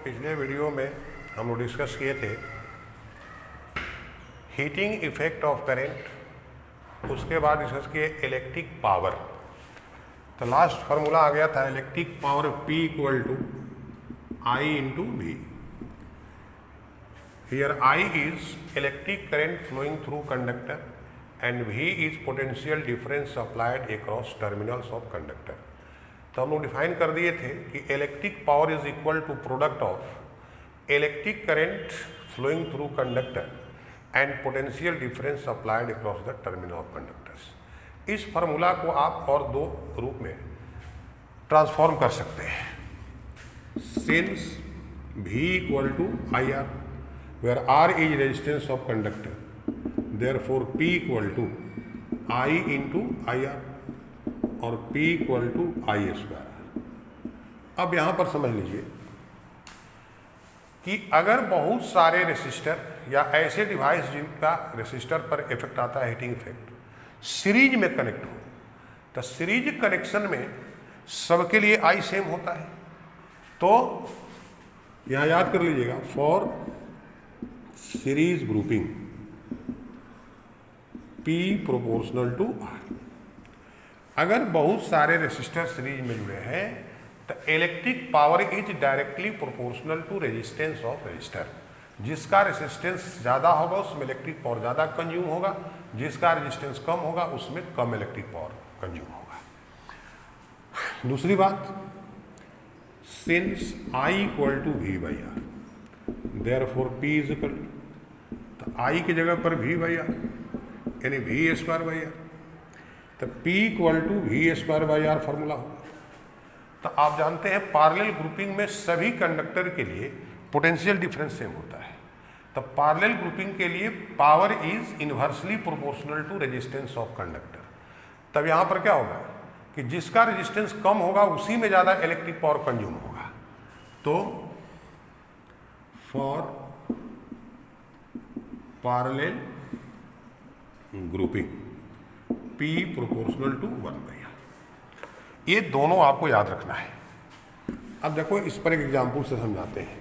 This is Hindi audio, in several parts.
पिछले वीडियो में हम लोग डिस्कस किए थे हीटिंग इफेक्ट ऑफ करंट, उसके बाद डिस्कस किए इलेक्ट्रिक पावर। तो लास्ट फार्मूला आ गया था electric power P equal to I into V। Here I is electric current flowing through conductor and V is potential difference applied across terminals of conductor. तो हम लोग डिफाइन कर दिए थे कि electric power is equal to product of electric current flowing through conductor and potential difference applied across the terminal of conductors. इस फार्मूला को आप और दो रूप में ट्रांसफॉर्म कर सकते हैं। Since V equal to IR where R is resistance of conductor, therefore P equal to I into IR और P equal to I square. अब यहां पर समझ लीजिए कि अगर बहुत सारे रेसिस्टर या ऐसे डिवाइस जिनका रेसिस्टर पर इफेक्ट आता है हीटिंग इफेक्ट, सीरीज में कनेक्ट हो, तो सीरीज कनेक्शन में सबके लिए I सेम होता है। तो यहां याद कर लीजिएगा, for series grouping P proportional to R। अगर बहुत सारे रेसिस्टर सीरीज में जुड़े हैं तो electric power is directly proportional to resistance of resistor. जिसका रेजिस्टेंस ज़्यादा होगा उसमें इलेक्ट्रिक पावर ज़्यादा कंज्यूम होगा, जिसका रेजिस्टेंस कम होगा उसमें कम इलेक्ट्रिक पावर कंज्यूम होगा। दूसरी बात, since I equal to V by R, therefore P is equal to, तो I की जगह पर V बाई आर यानी V स्क्वायर बाई आर, तो P equal to V square by R formula होगा। तो आप जानते हैं पैरेलल ग्रुपिंग में सभी कंडक्टर के लिए पोटेंशियल डिफरेंस सेम होता है। तो पैरेलल ग्रुपिंग के लिए power is inversely proportional to resistance of conductor. तब यहाँ पर क्या होगा कि जिसका रेजिस्टेंस कम होगा उसी में ज़्यादा इलेक्ट्रिक पावर कंज्यूम होगा। तो for parallel grouping P proportional to 1/R। ये दोनों आपको याद रखना है। अब देखो इस पर एक एग्जाम्पल से समझाते हैं।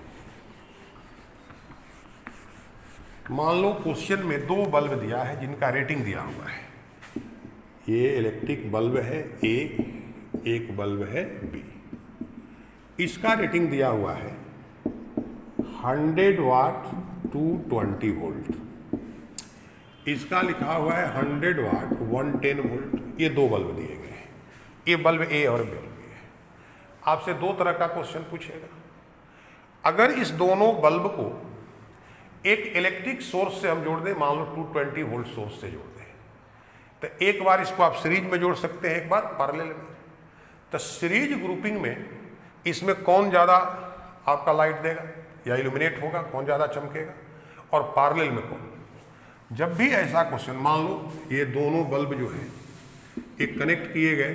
मान लो क्वेश्चन में दो बल्ब दिया है जिनका रेटिंग दिया हुआ है। ये इलेक्ट्रिक बल्ब है A, एक बल्ब है B। इसका रेटिंग दिया हुआ है 100 वाट टू 20 वोल्ट। इसका लिखा हुआ है 100 वाट 110 वोल्ट। ये दो बल्ब दिए गए हैं, ये बल्ब A और बल्ब B है। आपसे दो तरह का क्वेश्चन पूछेगा। अगर इस दोनों बल्ब को एक इलेक्ट्रिक सोर्स से हम जोड़ दें, मान लो 220 वोल्ट सोर्स से जोड़ दें, तो एक बार इसको आप सीरीज में जोड़ सकते हैं, एक बार पैरेलल में। तो सीरीज ग्रुपिंग में इसमें कौन ज़्यादा आपका लाइट देगा या इल्यूमिनेट होगा, कौन ज़्यादा चमकेगा, और पैरेलल में कौन। जब भी ऐसा क्वेश्चन, मान लो ये दोनों बल्ब जो है एक कनेक्ट किए गए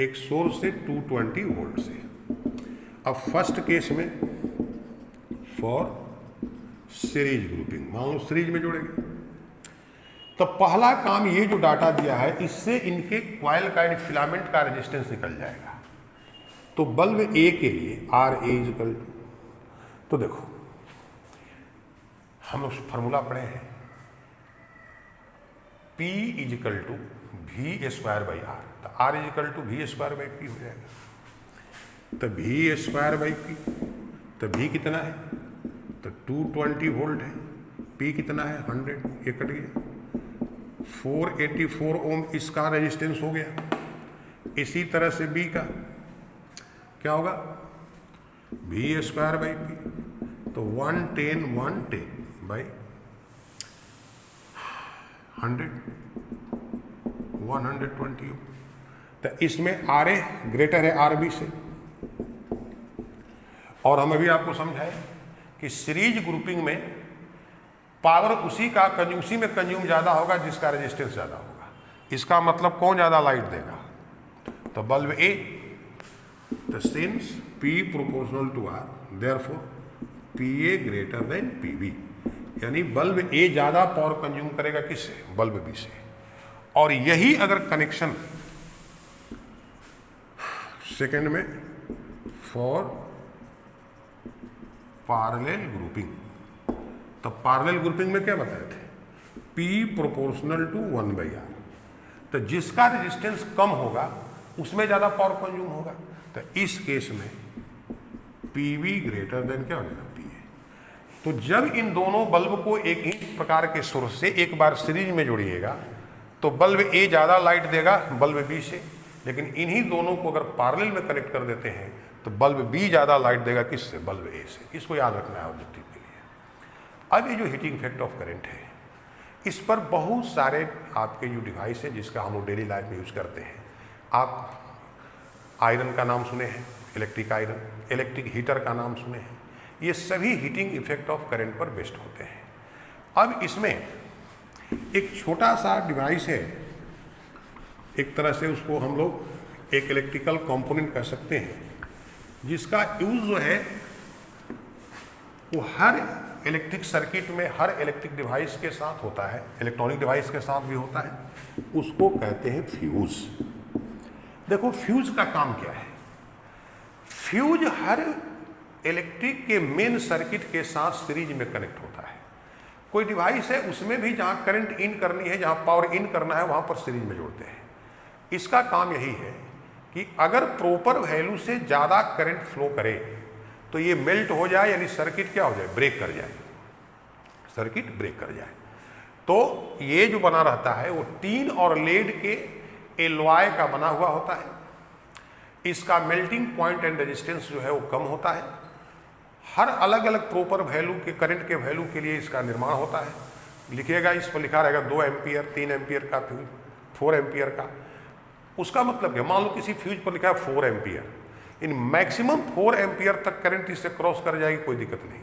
एक सोर्स से 220 वोल्ट से। अब फर्स्ट केस में फॉर सीरीज ग्रुपिंग, मान लो सीरीज में जोड़ेंगे, तो पहला काम ये जो डाटा दिया है इससे इनके क्वाइल का यानी फिलामेंट का रेजिस्टेंस निकल जाएगा। तो बल्ब A के लिए RA इज इक्वल टू, तो देखो हम लोग फार्मूला पढ़े हैं, P is equal to V square by R। तो R is equal to V square by P हो जाएगा। तो V स्क्वायर बाई P, तो V कितना है, तो 220 वोल्ट है, P कितना है 100, ये कट गया। 484 ओम इसका रेजिस्टेंस हो गया। इसी तरह से B का क्या होगा, V स्क्वायर बाई P, तो 110 बाई 100 120। तो इसमें RA ग्रेटर है RB से। और हम अभी आपको समझाए कि सीरीज ग्रुपिंग में पावर उसी में कंज्यूम ज़्यादा होगा जिसका रेजिस्टेंस ज़्यादा होगा। इसका मतलब कौन ज़्यादा लाइट देगा, तो बल्ब A। तो since P proportional to R, therefore PA greater than PB, यानी बल्ब A ज़्यादा पावर कंज्यूम करेगा किससे, बल्ब B से। और यही अगर कनेक्शन सेकेंड में फॉर पैरेलल ग्रुपिंग। तो पैरेलल ग्रुपिंग में क्या बताए थे, P प्रोपोर्शनल टू 1/R। तो जिसका रेजिस्टेंस कम होगा उसमें ज़्यादा पावर कंज्यूम होगा। तो इस केस में PV ग्रेटर देन क्या हो जाएगा, PA। तो जब इन दोनों बल्ब को एक ही प्रकार के सोर्स से एक बार सीरीज में जोड़िएगा तो बल्ब A ज़्यादा लाइट देगा बल्ब B से, लेकिन इन्हीं दोनों को अगर पैरेलल में कनेक्ट कर देते हैं तो बल्ब B ज़्यादा लाइट देगा किससे, बल्ब A से। इसको याद रखना है ऑब्जेक्टिव के लिए। अब ये जो हीटिंग इफेक्ट ऑफ करंट है, इस पर बहुत सारे आपके जो डिवाइस है जिसका हम लोग डेली लाइफ में यूज करते हैं। आप आयरन का नाम सुने हैं, इलेक्ट्रिक आयरन, इलेक्ट्रिक हीटर का नाम सुने हैं, ये सभी हीटिंग इफेक्ट ऑफ करंट पर बेस्ड होते हैं। अब इसमें एक छोटा सा डिवाइस है, एक तरह से उसको हम लोग एक इलेक्ट्रिकल कंपोनेंट कह सकते हैं, जिसका यूज जो है वो हर इलेक्ट्रिक सर्किट में, हर इलेक्ट्रिक डिवाइस के साथ होता है, इलेक्ट्रॉनिक डिवाइस के साथ भी होता है। उसको कहते हैं फ्यूज। देखो फ्यूज का काम क्या है। फ्यूज हर इलेक्ट्रिक के मेन सर्किट के साथ सीरीज में कनेक्ट होता है। कोई डिवाइस है उसमें भी जहाँ करंट इन करनी है, जहाँ पावर इन करना है, वहाँ पर सीरीज में जोड़ते हैं। इसका काम यही है कि अगर प्रॉपर वैल्यू से ज़्यादा करंट फ्लो करे तो ये मेल्ट हो जाए, यानी सर्किट क्या हो जाए, ब्रेक कर जाए, सर्किट ब्रेक कर जाए। तो ये जो बना रहता है वो टीन और लेड के एलॉय का बना हुआ होता है। इसका मेल्टिंग पॉइंट एंड रेजिस्टेंस जो है वो कम होता है। हर अलग अलग प्रॉपर वैल्यू के करंट के वैल्यू के लिए इसका निर्माण होता है। लिखिएगा, इस पर लिखा रहेगा 2 एम्पियर, 3 एम्पियर का फ्यूज, 4 एम्पियर का। उसका मतलब क्या, मान लो किसी फ्यूज पर लिखा है 4 एम्पियर, इन मैक्सिमम 4 एम्पियर तक करंट इससे क्रॉस कर जाएगी, कोई दिक्कत नहीं।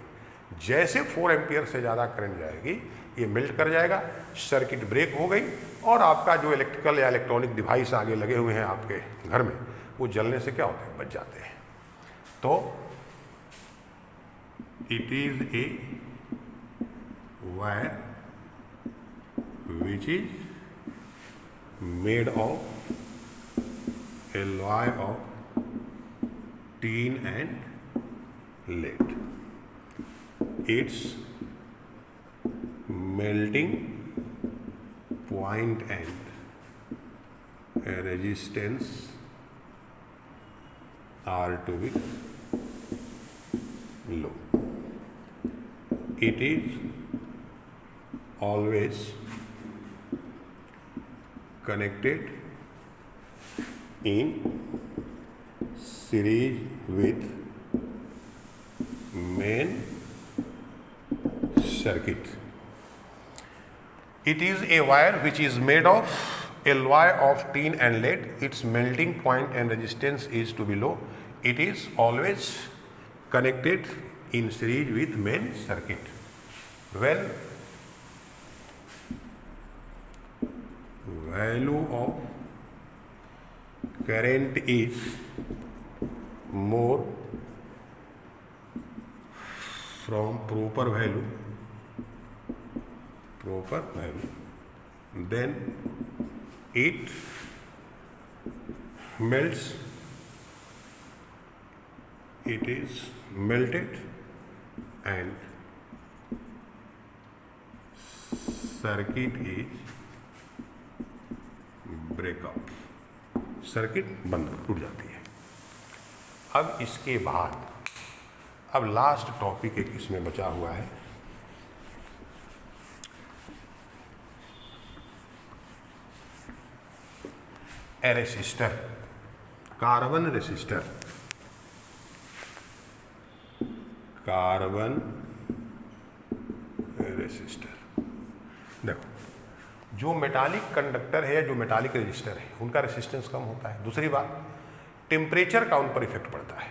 जैसे 4 एम्पियर से ज़्यादा करंट जाएगी ये मेल्ट कर जाएगा, सर्किट ब्रेक हो गई और आपका जो इलेक्ट्रिकल या इलेक्ट्रॉनिक डिवाइस आगे लगे हुए हैं आपके घर में, वो जलने से क्या होते हैं, बच जाते हैं। तो it is a wire which is made of alloy of tin and lead. Its melting point and resistance are to be low. It is always connected in series with main circuit. It is a wire which is made of alloy of tin and lead. Its melting point and resistance is to be low. It is always connected in series with main circuit. When value of current is more from proper value, then it melts, it is melted and circuit is break up, circuit बंद टूट जाती है। अब इसके बाद अब लास्ट टॉपिक एक इसमें बचा हुआ है, a resistor, carbon resistor. Carbon resistor, देखो जो मेटालिक कंडक्टर है या जो मेटालिक रेजिस्टर है उनका रेसिस्टेंस कम होता है। दूसरी बात, टेम्परेचर का उन पर इफेक्ट पड़ता है।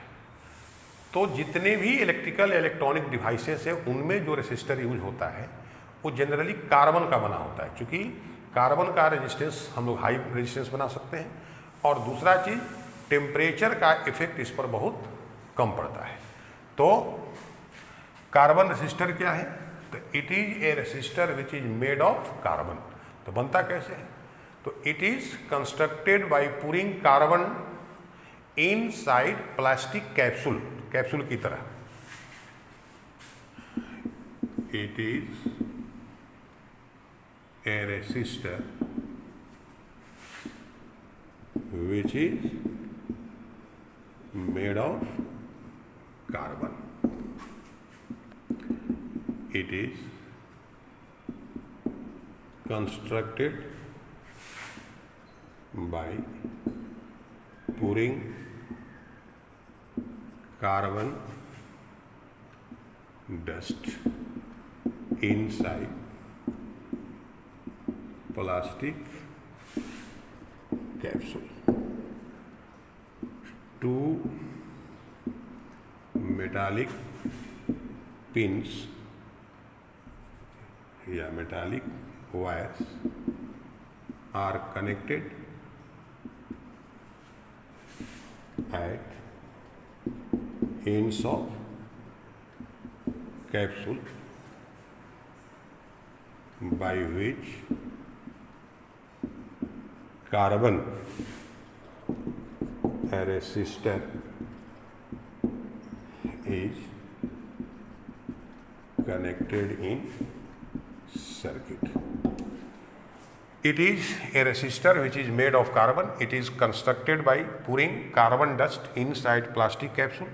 तो जितने भी इलेक्ट्रिकल इलेक्ट्रॉनिक डिवाइसेस हैं उनमें जो रेसिस्टर यूज होता है वो जनरली कार्बन का बना होता है, क्योंकि कार्बन का रेजिस्टेंस हम लोग हाई रेजिस्टेंस बना सकते हैं। और दूसरा चीज़, टेम्परेचर का इफेक्ट इस पर बहुत कम पड़ता है। तो कार्बन रेसिस्टर क्या है, तो it is a resistor which is made of carbon. तो बनता कैसे है, तो it is constructed by pouring carbon inside plastic capsule, capsule की तरह it is a resistor which is made of carbon. It is constructed by pouring carbon dust inside plastic capsule. Two metallic pins या metallic wires are connected at ends of capsule by which carbon resistor is connected in circuit. It is a resistor which is made of carbon. It is constructed by pouring carbon dust inside plastic capsule.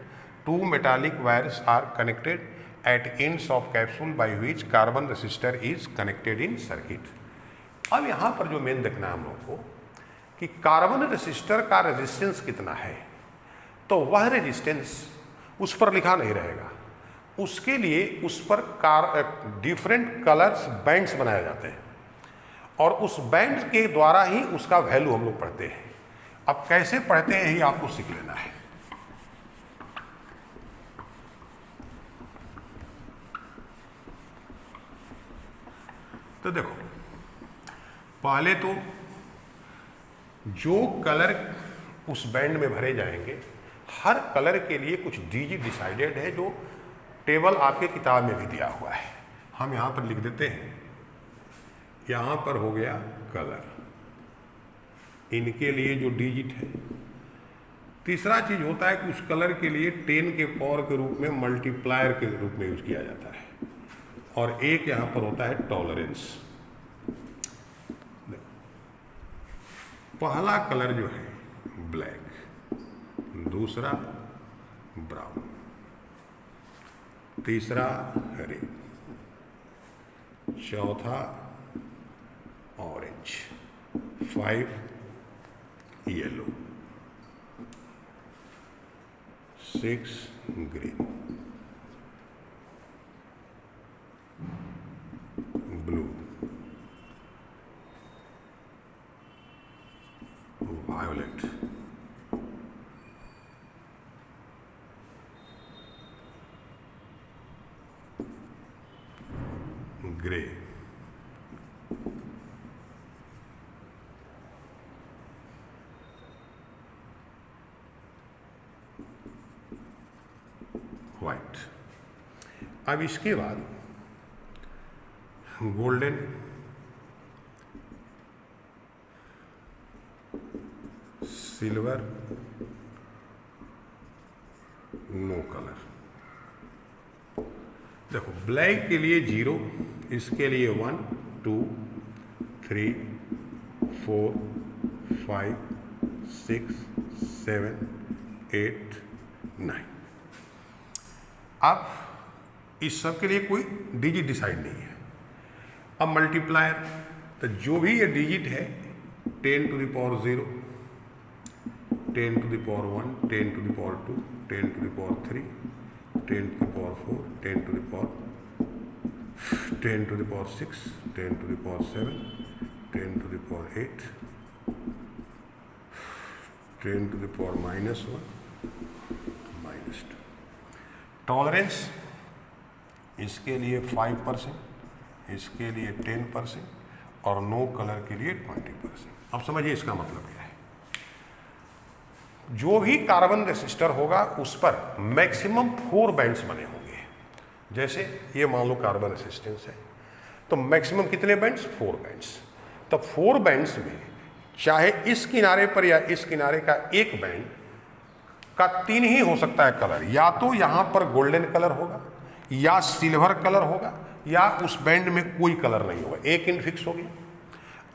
Two metallic wires are connected at ends of capsule by which carbon resistor is connected in circuit. अब यहाँ पर जो मेन देखना है हम लोग को कि कार्बन रेसिस्टर का रेजिस्टेंस कितना है, तो वह रेजिस्टेंस उस पर लिखा नहीं रहेगा। उसके लिए उस पर डिफरेंट कलर्स बैंड्स बनाए जाते हैं और उस बैंड के द्वारा ही उसका वैल्यू हम लोग पढ़ते हैं। अब कैसे पढ़ते हैं ही आपको सीख लेना है। तो देखो, पहले तो जो कलर उस बैंड में भरे जाएंगे, हर कलर के लिए कुछ डिजिट डिसाइडेड है, जो टेबल आपके किताब में भी दिया हुआ है। हम यहाँ पर लिख देते हैं। यहाँ पर हो गया कलर, इनके लिए जो डिजिट है। तीसरा चीज होता है कि उस कलर के लिए 10 के पावर के रूप में मल्टीप्लायर के रूप में यूज किया जाता है, और एक यहाँ पर होता है टॉलरेंस। पहला कलर जो है ब्लैक, दूसरा ब्राउन, तीसरा रेड, चौथा orange, 5 yellow, 6 green, blue, violet, grey, white. अब इसके बाद गोल्डन, सिल्वर, नो कलर। देखो, ब्लैक के लिए 0, इसके लिए 1 2 3 4 5 6 7 8 9। अब इस सब के लिए कोई डिजिट डिसाइड नहीं है। अब मल्टीप्लायर, तो जो भी ये डिजिट है 10 to the power 0, 10 to the power 1, 10 to the power 2, 10 to the power 3, 10 to the power 4, 10 to the power 10 to the power 6, 10 to the power 7, 10 to the power 8, 10 to the power -1, -2। Tolerance, इसके लिए 5%, इसके लिए 10% और नो कलर के लिए 20%। अब समझिए इसका मतलब क्या है। जो भी कार्बन रेसिस्टर होगा उस पर मैक्सिमम 4 बैंड्स बने होंगे। जैसे ये मान लो कार्बन रेसिस्टेंस है, तो मैक्सिमम कितने बैंड्स? 4 बैंड्स। तो 4 बैंड्स में चाहे इस किनारे पर या इस किनारे का एक बैंड का 3 ही हो सकता है कलर। या तो यहाँ पर गोल्डन कलर होगा, या सिल्वर कलर होगा, या उस बैंड में कोई कलर नहीं होगा, एक इंड फिक्स हो गया।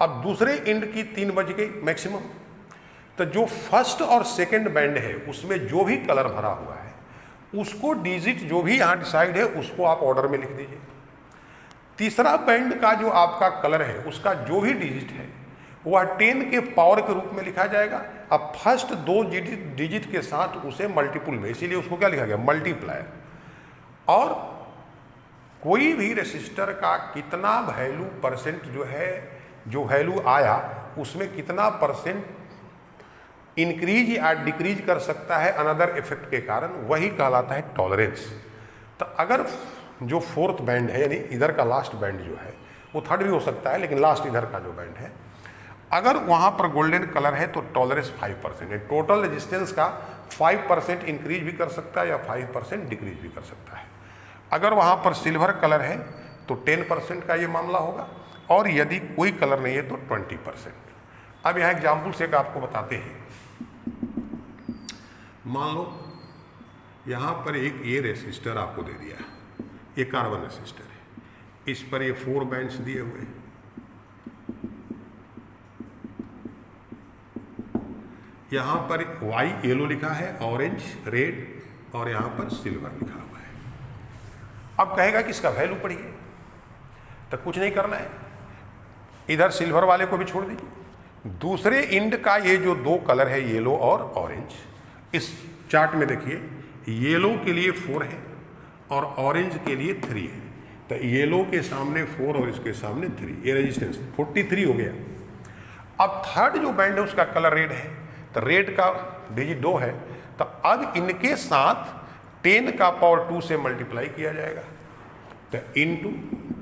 अब दूसरे इंड की 3 बज गई मैक्सिमम, तो जो फर्स्ट और सेकंड बैंड है उसमें जो भी कलर भरा हुआ है उसको डिजिट जो भी यहाँ डिसाइड है उसको आप ऑर्डर में लिख दीजिए। तीसरा बैंड का जो आपका कलर है उसका जो भी डिजिट है वह 10 के पावर के रूप में लिखा जाएगा। अब फर्स्ट 2 डिजिट के साथ उसे मल्टीपुल में, इसीलिए उसको क्या लिखा गया, मल्टीप्लायर। और कोई भी रेसिस्टर का कितना वैल्यू परसेंट जो है, जो वैल्यू आया उसमें कितना परसेंट इंक्रीज या डिक्रीज कर सकता है अनदर इफेक्ट के कारण, वही कहलाता है टॉलरेंस। तो अगर जो फोर्थ बैंड है यानी इधर का लास्ट बैंड जो है वो थर्ड भी हो सकता है, लेकिन लास्ट इधर का जो बैंड है अगर वहाँ पर गोल्डन कलर है तो टॉलरेंस 5% है। टोटल रेजिस्टेंस का 5% इंक्रीज भी कर सकता है या 5% डिक्रीज भी कर सकता है। अगर वहाँ पर सिल्वर कलर है तो 10% का ये मामला होगा, और यदि कोई कलर नहीं है तो 20%। अब यहाँ एग्जाम्पल से एक आपको बताते हैं। मान लो यहाँ पर एक ये रेसिस्टर आपको दे दिया, ये कार्बन रेसिस्टर है, इस पर ये 4 बैंड्स दिए हुए हैं। यहाँ पर वाई येलो लिखा है, ऑरेंज रेड, और यहाँ पर सिल्वर लिखा हुआ है। अब कहेगा कि इसका वैल्यू पढ़िए, तो कुछ नहीं करना है, इधर सिल्वर वाले को भी छोड़ दीजिए। दूसरे इंड का ये जो 2 कलर है येलो और ऑरेंज, इस चार्ट में देखिए येलो के लिए 4 है और ऑरेंज के लिए 3 है। तो येलो के सामने 4 और इसके सामने 3, ये रेजिस्टेंस 43 हो गया। अब थर्ड जो बैंड है उसका कलर रेड है, तो रेड का डिजिट 2 है, तो अब इनके साथ 10 का पावर 2 से मल्टीप्लाई किया जाएगा, तो इंटू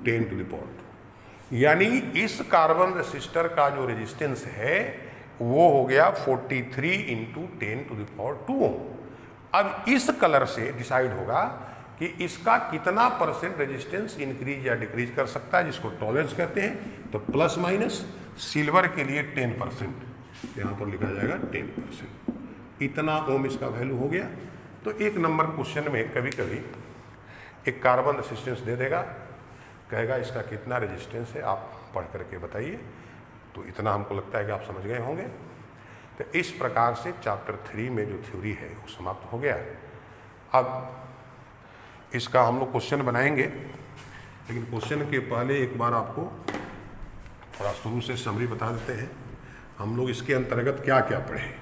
10 टू द पावर 2, यानी इस कार्बन रेसिस्टर का जो रेजिस्टेंस है वो हो गया 43 इंटू 10 टू द पावर 2। अब इस कलर से डिसाइड होगा कि इसका कितना परसेंट रेजिस्टेंस इंक्रीज या डिक्रीज कर सकता है, जिसको टॉलरेंस कहते हैं। तो प्लस माइनस, सिल्वर के लिए 10%, यहाँ पर लिखा जाएगा 10%, इतना ओम इसका वैल्यू हो गया। तो 1 नंबर क्वेश्चन में कभी कभी एक कार्बन रेसिस्टेंस दे देगा, कहेगा इसका कितना रेजिस्टेंस है आप पढ़ करके बताइए, तो इतना हमको लगता है कि आप समझ गए होंगे। तो इस प्रकार से चैप्टर 3 में जो थ्योरी है वो समाप्त हो गया। अब इसका हम लोग क्वेश्चन बनाएंगे, लेकिन क्वेश्चन के पहले एक बार आपको थोड़ा शुरू से समरी बता देते हैं हम लोग इसके अंतर्गत क्या क्या पढ़े।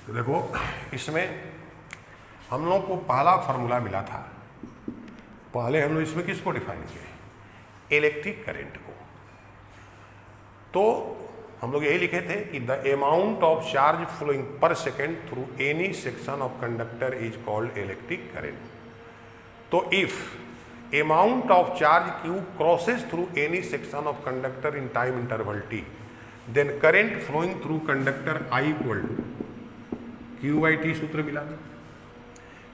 तो देखो इसमें हम लोग को पहला फार्मूला मिला था, पहले हम लोग इसमें किसको डिफाइन किए, इलेक्ट्रिक करंट को। तो हम लोग यही लिखे थे कि the amount of charge flowing per second through any section of conductor is called electric current. तो if amount of charge Q crosses through any section of conductor in time interval T, then current flowing through conductor I equal to Q/T सूत्र मिला।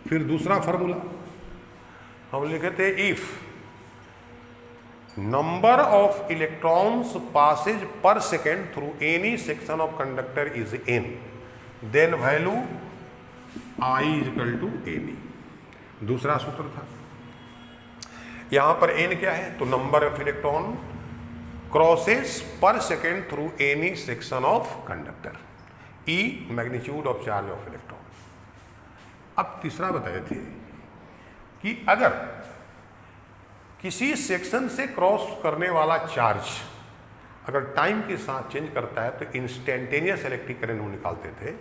फिर दूसरा फार्मूला हम लिखे थे, if number of electrons passes per second through any section of conductor is n, then value I equal to any, दूसरा सूत्र था। यहां पर n क्या है, तो नंबर ऑफ इलेक्ट्रॉन क्रॉसेस पर second through any section of conductor, E magnitude of charge of electron. अब तीसरा बताए थे कि अगर किसी सेक्शन से क्रॉस करने वाला चार्ज अगर टाइम के साथ चेंज करता है तो इंस्टेंटेनियस इलेक्ट्रिक करंट वो निकालते थे।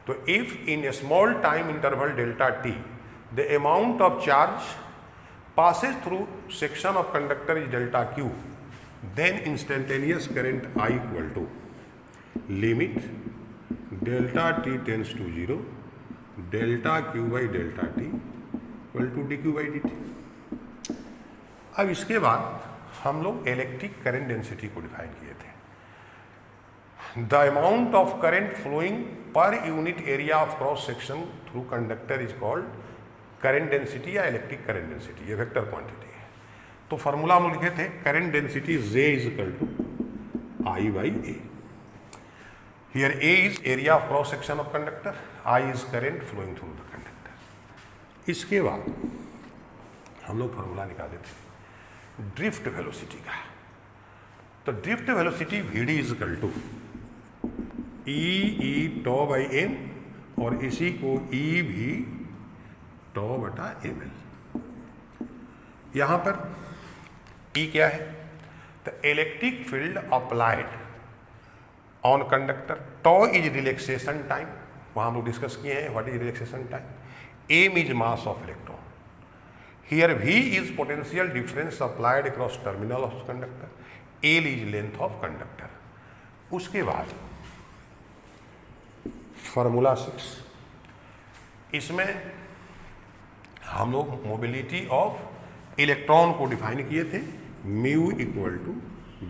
तो if in A small time interval delta T the amount of charge passes through section of conductor is delta Q, then instantaneous current I equal to limit delta T tends to 0 delta Q by delta T equal to dQ by dt। अब इसके बाद हम लोग इलेक्ट्रिक करंट डेंसिटी को डिफाइन किए थे। The amount of current flowing per unit area of cross section through conductor is called current density या इलेक्ट्रिक करंट डेंसिटी, ये वेक्टर क्वांटिटी है। तो फॉर्मूला हम लिखे थे current density J is equal to I by A। Here A is area of cross section of conductor, I is current flowing through the conductor. इसके बाद हम लोग फॉर्मूला निकाले थे ड्रिफ्ट वेलोसिटी का। तो drift velocity VD is equal to e tau by m, और इसी को ई भी टॉ बटा ml। यहां पर ई क्या है? The electric field applied on conductor. Tau is relaxation time, वहां हम लोग डिस्कस किए हैं what is relaxation time. M is mass of electron. Here V is potential difference applied across terminal of conductor, L is length of conductor. उसके बाद फॉर्मूला 6, इसमें हम लोग मोबिलिटी ऑफ इलेक्ट्रॉन को डिफाइन किए थे, mu equal to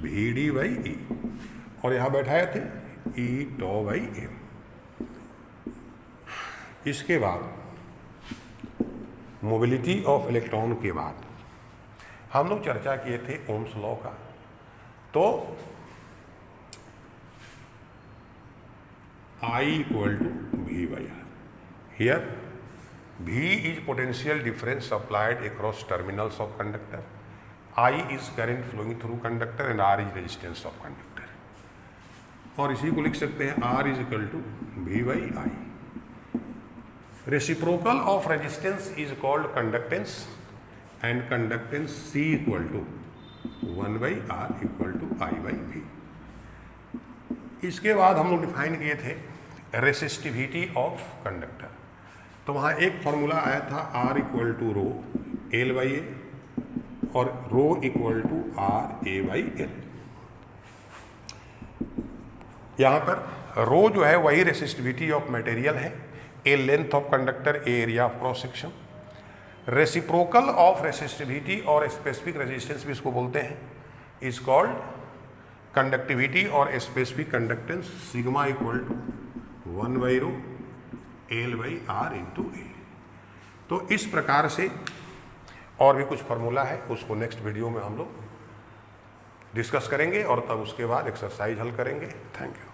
VD by E, और यहां बैठाए थे ई टॉ बाई एम। इसके बाद मोबिलिटी ऑफ इलेक्ट्रॉन के बाद हम लोग चर्चा किए थे ओम्स लॉ का। तो I equal to V by R. Here V is potential difference applied across terminals of conductor, I is current flowing through conductor and R is resistance of conductor. और इसी को लिख सकते हैं R is equal to V by I। Reciprocal of resistance is called conductance, and conductance C equal to 1 by R equal to I by V। इसके बाद हम लोग डिफाइन किए थे रेसिस्टिविटी ऑफ कंडक्टर। तो वहाँ एक फॉर्मूला आया था R equal to rho L by A, और rho equal to R A by L। यहाँ पर रो जो है वही रेसिस्टिविटी ऑफ मटेरियल है, A length of conductor, A area of cross section. Reciprocal of resistivity और स्पेसिफिक रेजिस्टेंस भी इसको बोलते हैं, इज कॉल्ड कंडक्टिविटी और specific conductance, sigma equal to 1 by rho L by R into A. तो इस प्रकार से और भी कुछ फार्मूला है, उसको नेक्स्ट वीडियो में हम लोग डिस्कस करेंगे, और तब उसके बाद एक्सरसाइज हल करेंगे। Thank you.